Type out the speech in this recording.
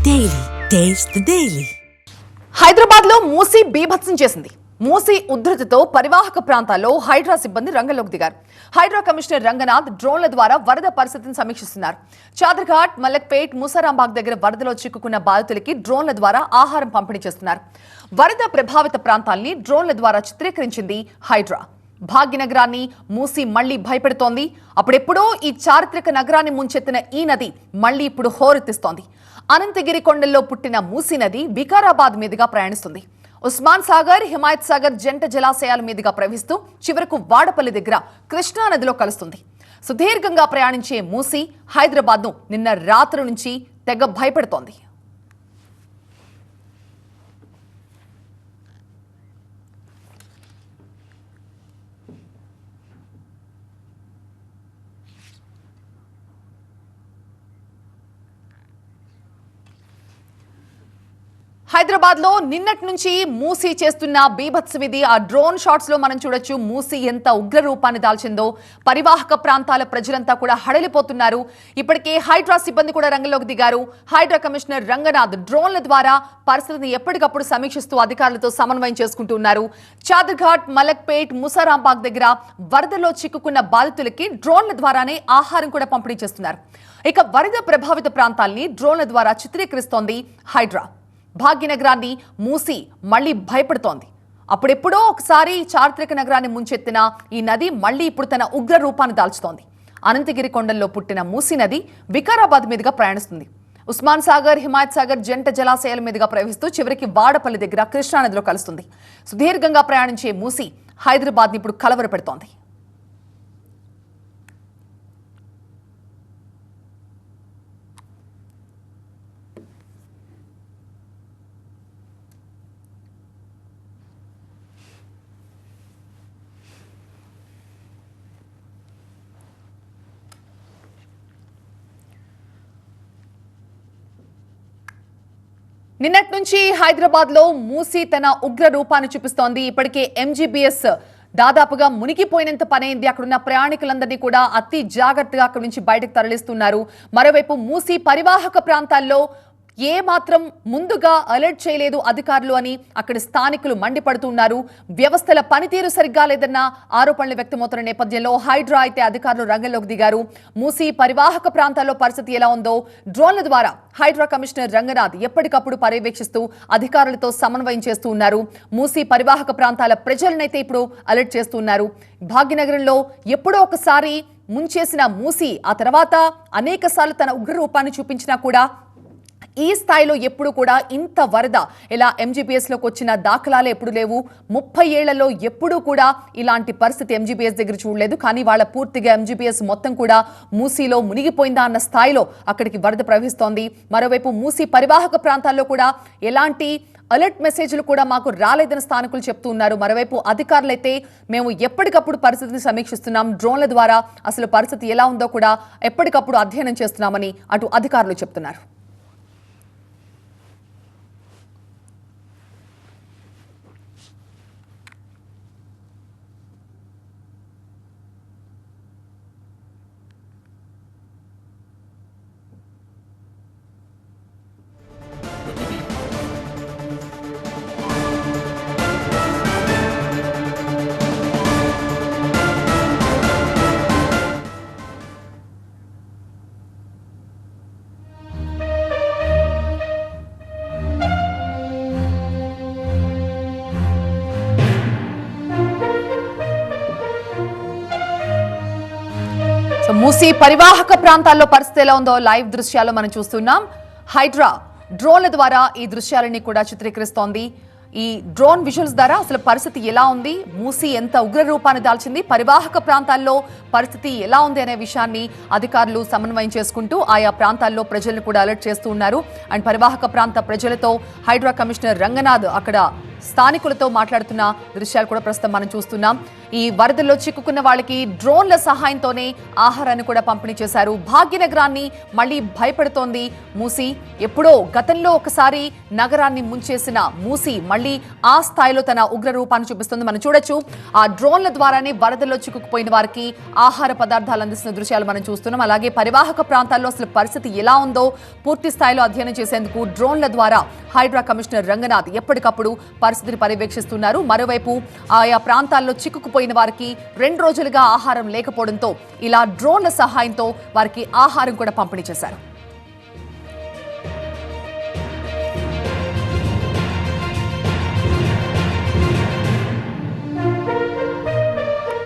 Daily. Taste the Daily. Hyderabad లో మూసీ బీభత్సం చేసింది. మూసీ ఉధృతితో పరివాహక ప్రాంతాల్లో హైడ్రా సిబ్బంది రంగంలోకి దిగారు. హైడ్రా కమిషనర్ రంగనాథ్ డ్రోన్ల ద్వారా వరద పరిస్థితిని సమీక్షిస్తున్నారు. చాదర్ఘాట్, మలక్పేట్, ముసారాంబాగ్ దగ్గర వరదలో చిక్కుకున్న బాధితులకి డ్రోన్ల ద్వారా ఆహారం పంపిణీ చేస్తున్నారు. వరద ప్రభావిత ప్రాంతాల్ని డ్రోన్ల ద్వారా చిత్రీకరించింది హైడ్రా. భాగ్యనగరాన్ని మూసీ మళ్లీ భయపెడుతోంది. అప్పుడెప్పుడో ఈ చారిత్రక నగరాన్ని ముంచెత్తిన ఈ నది మళ్లీ ఇప్పుడు హోరెత్తిస్తోంది. అనంతగిరి కొండల్లో పుట్టిన మూసీ నది వికారాబాద్ మీదుగా ప్రయాణిస్తుంది. ఉస్మాన్ సాగర్, హిమాయత్ సాగర్ జంట జలాశయాల మీదుగా ప్రవహిస్తూ చివరకు వాడపల్లి దగ్గర కృష్ణా నదిలో కలుస్తుంది. సుదీర్ఘంగా ప్రయాణించే మూసీ హైదరాబాద్ను నిన్న రాత్రి నుంచి తెగ భయపెడుతోంది. హైదరాబాద్ లో నిన్నటి నుంచి మూసీ చేస్తున్న బీభత్సం ఇది. ఆ డ్రోన్ షాట్స్ లో మనం చూడొచ్చు మూసీ ఎంత ఉగ్ర రూపాన్ని దాల్చిందో. పరివాహక ప్రాంతాల ప్రజలంతా కూడా హడలిపోతున్నారు. ఇప్పటికే హైడ్రా సిబ్బంది కూడా రంగంలోకి దిగారు. హైడ్రా కమిషనర్ రంగనాథ్ డ్రోన్ల ద్వారా పరిస్థితిని ఎప్పటికప్పుడు సమీక్షిస్తూ అధికారులతో సమన్వయం చేసుకుంటున్నారు. చాదర్ఘాట్, మలక్పేట్, ముసారాంబాగ్ దగ్గర వరదలో చిక్కుకున్న బాధితులకి డ్రోన్ల ద్వారానే ఆహారం కూడా పంపిణీ చేస్తున్నారు. ఇక వరద ప్రభావిత ప్రాంతాల్ని డ్రోన్ల ద్వారా చిత్రీకరిస్తోంది హైడ్రా. భాగ్యనగరాన్ని మూసీ మళ్లీ భయపడుతోంది. అప్పుడెప్పుడో ఒకసారి చారిత్రక నగరాన్ని ముంచెత్తిన ఈ నది మళ్లీ ఇప్పుడు తన ఉగ్ర రూపాన్ని దాల్చుతోంది. అనంతగిరి కొండల్లో పుట్టిన మూసీ నది వికారాబాద్ మీదుగా ప్రయాణిస్తుంది. ఉస్మాన్ సాగర్, హిమాయత్ సాగర్ జంట జలాశయాల మీదుగా ప్రవహిస్తూ చివరికి వాడపల్లి దగ్గర కృష్ణా నదిలో కలుస్తుంది. సుదీర్ఘంగా ప్రయాణించే మూసీ హైదరాబాద్ని ఇప్పుడు కలవరపెడుతోంది. నిన్నటి నుంచి హైదరాబాద్ లో మూసీ తన ఉగ్ర రూపాన్ని చూపిస్తోంది. ఇప్పటికే ఎంజీబీఎస్ దాదాపుగా మునిగిపోయినంత పనైంది. అక్కడున్న ప్రయాణికులందరినీ కూడా అతి జాగ్రత్తగా అక్కడి నుంచి బయటకు తరలిస్తున్నారు. మరోవైపు మూసీ పరివాహక ప్రాంతాల్లో ఏ మాత్రం ముందుగా అలర్ట్ చేయలేదు అధికారులు అని అక్కడి స్థానికులు మండిపడుతున్నారు. వ్యవస్థల పనితీరు సరిగ్గా లేదన్న ఆరోపణలు వ్యక్తమవుతున్న నేపథ్యంలో హైడ్రా అయితే అధికారులు రంగంలోకి దిగారు. మూసీ పరివాహక ప్రాంతాల్లో పరిస్థితి ఎలా ఉందో డ్రోన్ల ద్వారా హైడ్రా కమిషనర్ రంగనాథ్ ఎప్పటికప్పుడు పర్యవేక్షిస్తూ అధికారులతో సమన్వయం చేస్తూ ఉన్నారు. మూసీ పరివాహక ప్రాంతాల ప్రజలనైతే ఇప్పుడు అలర్ట్ చేస్తున్నారు. భాగ్యనగరంలో ఎప్పుడో ఒకసారి ముంచేసిన మూసీ ఆ తర్వాత అనేక సార్లు తన ఉగ్ర రూపాన్ని చూపించినా కూడా ఈ స్థాయిలో ఎప్పుడు కూడా ఇంత వరద ఇలా ఎంజీబీఎస్ లోకి వచ్చిన దాఖలాలు ఎప్పుడు లేవు. 30 ఏళ్లలో ఎప్పుడూ కూడా ఇలాంటి పరిస్థితి ఎంజీబీఎస్ దగ్గర చూడలేదు. కానీ వాళ్ళ పూర్తిగా ఎంజీబీఎస్ మొత్తం కూడా మూసీలో మునిగిపోయిందా అన్న స్థాయిలో అక్కడికి వరద ప్రవహిస్తోంది. మరోవైపు మూసీ పరివాహక ప్రాంతాల్లో కూడా ఎలాంటి అలర్ట్ మెసేజ్లు కూడా మాకు రాలేదని స్థానికులు చెప్తూ ఉన్నారు. మరోవైపు అధికారులైతే మేము ఎప్పటికప్పుడు పరిస్థితిని సమీక్షిస్తున్నాం, డ్రోన్ల ద్వారా అసలు పరిస్థితి ఎలా ఉందో కూడా ఎప్పటికప్పుడు అధ్యయనం చేస్తున్నామని అటు అధికారులు చెప్తున్నారు. మూసీ పరివాహక ప్రాంతాల్లో పరిస్థితి ఎలా ఉందో లైవ్ దృశ్యాల్లో మనం చూస్తున్నాం. హైడ్రా డ్రోన్ల ద్వారా ఈ దృశ్యాలని కూడా చిత్రీకరిస్తోంది. ఈ డ్రోన్ విజువల్స్ ద్వారా అసలు పరిస్థితి ఎలా ఉంది, మూసీ ఎంత ఉగ్ర రూపాన్ని దాల్చింది, పరివాహక ప్రాంతాల్లో పరిస్థితి ఎలా ఉంది అనే విషయాన్ని అధికారులు సమన్వయం చేసుకుంటూ ఆయా ప్రాంతాల్లో ప్రజలను కూడా అలర్ట్ చేస్తూ ఉన్నారు. అండ్ పరివాహక ప్రాంత ప్రజలతో హైడ్రా కమిషనర్ రంగనాథ్ అక్కడ స్థానికులతో మాట్లాడుతున్న దృశ్యాలు కూడా ప్రస్తుతం మనం చూస్తున్నాం. ఈ వరదల్లో చిక్కుకున్న వాళ్ళకి డ్రోన్ల సహాయంతోనే ఆహారాన్ని కూడా పంపిణీ చేశారు. భాగ్యనగరాన్ని మళ్లీ భయపెడుతోంది మూసీ. ఎప్పుడో గతంలో ఒకసారి నగరాన్ని ముంచేసిన మూసీ మళ్లీ ఆ స్థాయిలో తన ఉగ్ర రూపాన్ని చూపిస్తుంది. మనం చూడొచ్చు, ఆ డ్రోన్ల ద్వారానే వరదల్లో చిక్కుకుపోయిన వారికి ఆహార పదార్థాలు అందిస్తున్న దృశ్యాలు మనం చూస్తున్నాం. అలాగే పరివాహక ప్రాంతాల్లో అసలు పరిస్థితి ఎలా ఉందో పూర్తి స్థాయిలో అధ్యయనం చేసేందుకు డ్రోన్ల ద్వారా హైడ్రా కమిషనర్ రంగనాథ్ ఎప్పటికప్పుడు పరిస్థితిని పర్యవేక్షిస్తున్నారు. మరోవైపు ఆయా ప్రాంతాల్లో చిక్కుకుపోయిన వారికి 2 రోజులుగా ఆహారం లేకపోవడంతో ఇలా డ్రోన్ల సహాయంతో వారికి ఆహారం కూడా పంపిణీ చేశారు.